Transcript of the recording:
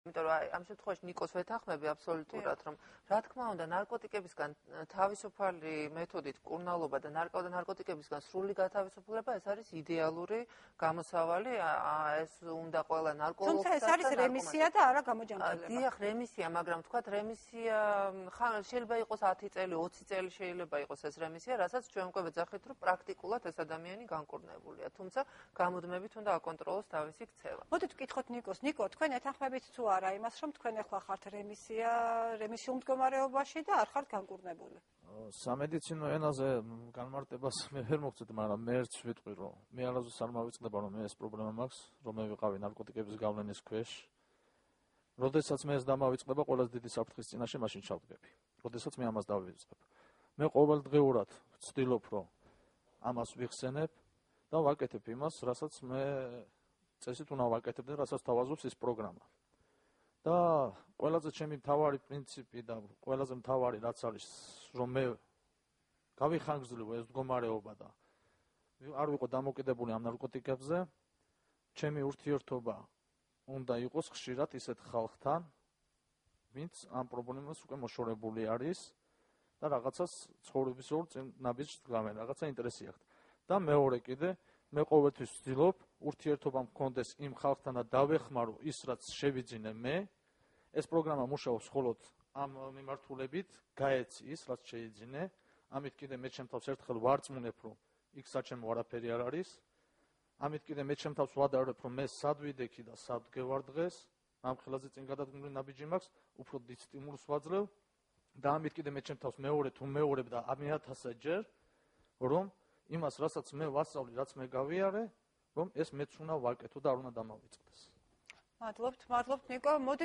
იმიტომ რომ ამ შემთხვევაში ნიკოს ვეთანხმები აბსოლუტურად, რომ რა თქმა უნდა ნარკოტიკებისგან თავისუფალი მეთოდით კურნალობა და ნარკოტიკებისგან სრული გათავისუფლება ეს არის იდეალური გამოსავალი, ეს უნდა ყველა ნარკოლოგს. თუმცა ეს არის რემისია და არა გამოჯანმრთელება. დიახ, რემისია, მაგრამ თქვათ რემისია შეიძლება იყოს 10 წელი, 20 წელი შეიძლება იყოს ეს რემისია, რასაც ჩვენ უკვე ვეძახით, რომ პრაქტიკულად ეს ადამიანი განკურნებულია. თუმცა გამუდმებით უნდა აკონტროლოს თავისი ქცევა. მოდით ვკითხოთ ნიკოს. ნიკო, თქვენ ეთანხმებით თუ არა იმას, რომ თქვენ ახლა ხართ რემისიულ მდგომარეობაში და არ ხართ განკურნებული? სამედიცინო ენაზე განმარტებას მე ვერ მოგწევთ, მაგრამ მე ერთს ვიტყვი, რომ მე არასდროს არ მავიწყდება, რომ მე ეს პრობლემა მაქვს, რომ მე ვიყავი ნარკოტიკების გავლენის ქვეშ. როდესაც მე ეს დამავიწყდება, ყველაზე დიდი საფრთხის წინაშე მაშინ ჩავდგები. როდესაც მე ამას დავივიწყებ. მე ყოველდღიურად ვცდილობ, რომ ამას ვიხსენებ და ვაკეთებ იმას, რასაც მე წესით უნდა ვაკეთებ და რასაც თავაზობს ეს პროგრამა. და ყველაზე ჩემი მთავარი პრინციპი და ყველაზე მთავარი რაც არის, რომ მე გავიხანგრძლივ ეს მდგომარეობა და არ ვიყო დამოკიდებული ამ ნარკოტიკებზე, ჩემი ურთიერთობა უნდა იყოს ხშირად ისეთ ხალხთან, ვინც ამ პრობლემას უკვე მოშორებული არის და რაღაცას ცხოვრებისეულ ნაბიჯს დგამენ, რაღაცა ინტერესი აქვთ. და მეორე კიდე, მე ყოველთვის ვცდილობ ურთიერთობა მქონდეს იმ ხალხთან და დავეხმარო ის, რაც შევიძინე მე. ეს პროგრამა მუშაობს მხოლოდ ამ მიმართულებით, გაეცი ის, რაც შეიძინე. ამით კიდე მე ჩემთავს ერთხელ ვარწმუნებ, რომ იქ საჩემო არაფერი არ არის. ამით კიდე მე ჩემთავს ვადარებ, რომ მე სად ვიდექი და სად გევარ დღეს, ამ ხელაზე წინ გადადგმული ნაბიჯი მაქვს, უფრო დიდ სტიმულს ვაძლევ და ამით კიდე მე ჩემთავს მეორებ და 1000 ჯერ, რომ იმას, რასაც მე ვასწავლი, რაც მე გავიარე, რომ ეს მეც უნდა ვაკეთო და არ უნდა დამავიწყდეს. მადლობთ, ნიკო. მოდით